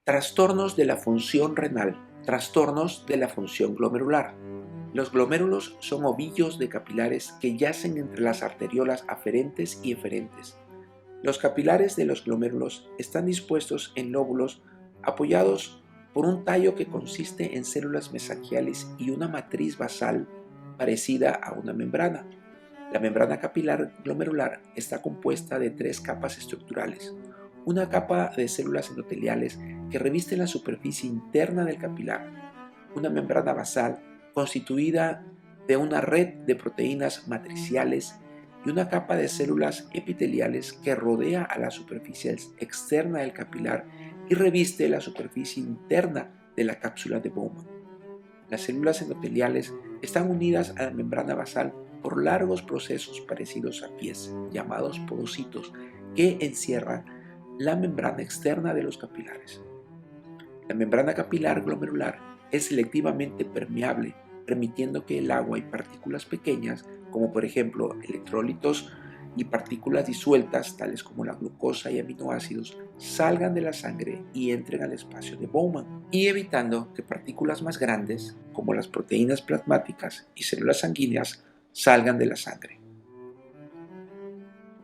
Trastornos de la función renal, trastornos de la función glomerular. Los glomérulos son ovillos de capilares que yacen entre las arteriolas aferentes y eferentes. Los capilares de los glomérulos están dispuestos en lóbulos apoyados por un tallo que consiste en células mesangiales y una matriz basal parecida a una membrana. La membrana capilar glomerular está compuesta de tres capas estructurales. Una capa de células endoteliales que reviste la superficie interna del capilar, una membrana basal constituida de una red de proteínas matriciales y una capa de células epiteliales que rodea a la superficie externa del capilar y reviste la superficie interna de la cápsula de Bowman. Las células endoteliales están unidas a la membrana basal por largos procesos parecidos a pies, llamados porocitos, que encierran la membrana externa de los capilares. La membrana capilar glomerular es selectivamente permeable, permitiendo que el agua y partículas pequeñas, como por ejemplo electrolitos y partículas disueltas, tales como la glucosa y aminoácidos, salgan de la sangre y entren al espacio de Bowman, y evitando que partículas más grandes, como las proteínas plasmáticas y células sanguíneas, salgan de la sangre.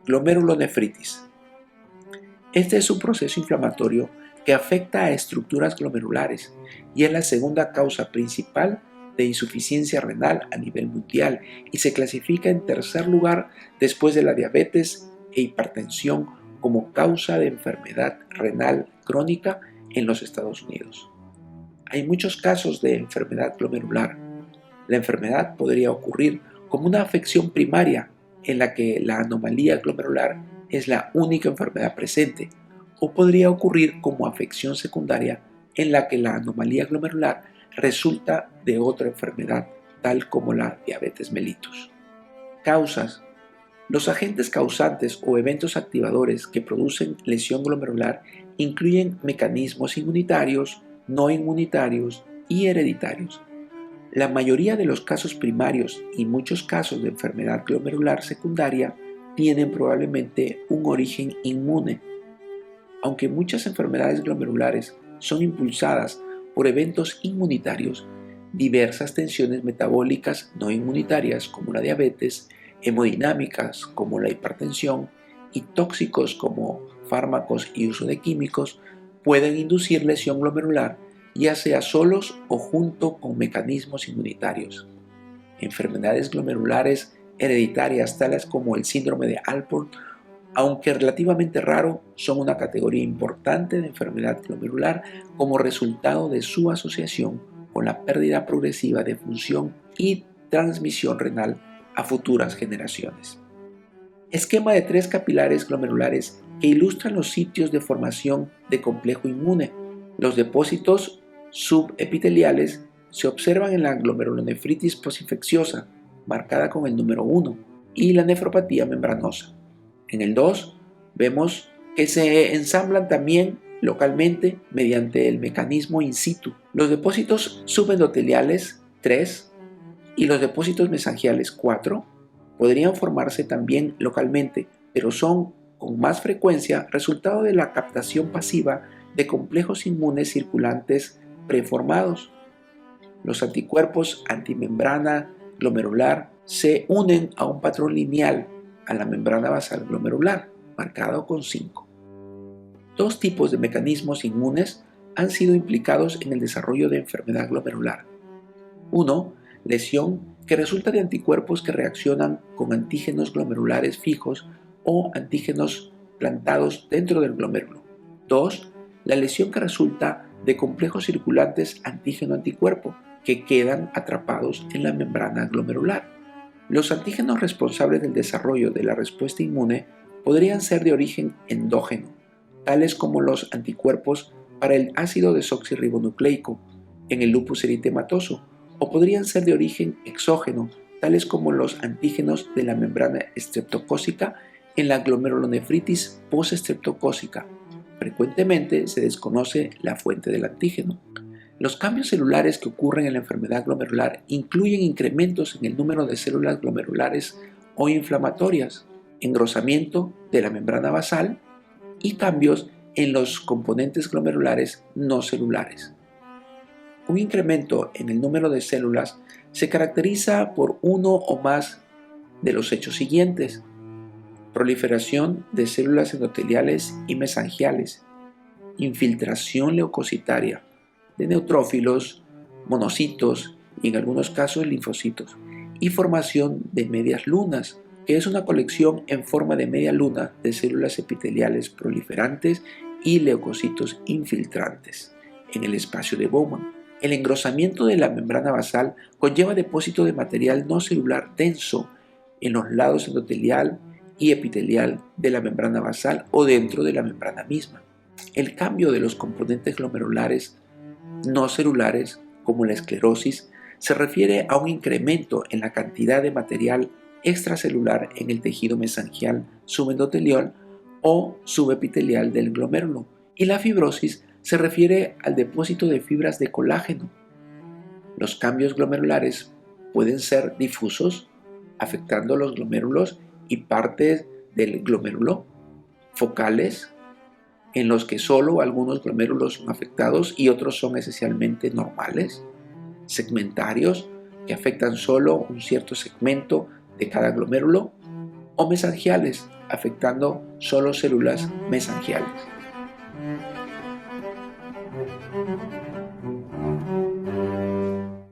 Glomerulonefritis. Este es un proceso inflamatorio que afecta a estructuras glomerulares y es la segunda causa principal de insuficiencia renal a nivel mundial y se clasifica en tercer lugar después de la diabetes e hipertensión como causa de enfermedad renal crónica en los Estados Unidos. Hay muchos casos de enfermedad glomerular. La enfermedad podría ocurrir como una afección primaria en la que la anomalía glomerular es la única enfermedad presente, o podría ocurrir como afección secundaria en la que la anomalía glomerular resulta de otra enfermedad, tal como la diabetes mellitus. Causas. Los agentes causantes o eventos activadores que producen lesión glomerular incluyen mecanismos inmunitarios, no inmunitarios y hereditarios. La mayoría de los casos primarios y muchos casos de enfermedad glomerular secundaria tienen probablemente un origen inmune. Aunque muchas enfermedades glomerulares son impulsadas por eventos inmunitarios, diversas tensiones metabólicas no inmunitarias como la diabetes, hemodinámicas como la hipertensión y tóxicos como fármacos y uso de químicos pueden inducir lesión glomerular, ya sea solos o junto con mecanismos inmunitarios. Enfermedades glomerulares hereditarias tales como el síndrome de Alport, aunque relativamente raro, son una categoría importante de enfermedad glomerular como resultado de su asociación con la pérdida progresiva de función y transmisión renal a futuras generaciones. Esquema de tres capilares glomerulares que ilustran los sitios de formación de complejo inmune. Los depósitos subepiteliales se observan en la glomerulonefritis postinfecciosa, marcada con el número 1, y la nefropatía membranosa. En el 2 vemos que se ensamblan también localmente mediante el mecanismo in situ. Los depósitos subendoteliales 3 y los depósitos mesangiales 4 podrían formarse también localmente, pero son con más frecuencia resultado de la captación pasiva de complejos inmunes circulantes preformados. Los anticuerpos antimembrana glomerular se unen a un patrón lineal a la membrana basal glomerular, marcado con 5. Dos tipos de mecanismos inmunes han sido implicados en el desarrollo de enfermedad glomerular. 1. Lesión que resulta de anticuerpos que reaccionan con antígenos glomerulares fijos o antígenos plantados dentro del glomérulo. 2. La lesión que resulta de complejos circulantes antígeno-anticuerpo que quedan atrapados en la membrana glomerular. Los antígenos responsables del desarrollo de la respuesta inmune podrían ser de origen endógeno, tales como los anticuerpos para el ácido desoxirribonucleico en el lupus eritematoso, o podrían ser de origen exógeno, tales como los antígenos de la membrana estreptocócica en la glomerulonefritis postestreptocócica. Frecuentemente se desconoce la fuente del antígeno. Los cambios celulares que ocurren en la enfermedad glomerular incluyen incrementos en el número de células glomerulares o inflamatorias, engrosamiento de la membrana basal y cambios en los componentes glomerulares no celulares. Un incremento en el número de células se caracteriza por uno o más de los hechos siguientes: proliferación de células endoteliales y mesangiales, infiltración leucocitaria de neutrófilos, monocitos y en algunos casos linfocitos, y formación de medias lunas, que es una colección en forma de media luna de células epiteliales proliferantes y leucocitos infiltrantes en el espacio de Bowman. El engrosamiento de la membrana basal conlleva depósito de material no celular denso en los lados endotelial y epitelial de la membrana basal o dentro de la membrana misma. El cambio de los componentes glomerulares no celulares, como la esclerosis, se refiere a un incremento en la cantidad de material extracelular en el tejido mesangial subendotelial o subepitelial del glomérulo, y la fibrosis se refiere al depósito de fibras de colágeno. Los cambios glomerulares pueden ser difusos, afectando los glomérulos y partes del glomérulo, focales, en los que solo algunos glomérulos son afectados y otros son esencialmente normales, segmentarios, que afectan solo un cierto segmento de cada glomérulo, o mesangiales, afectando solo células mesangiales.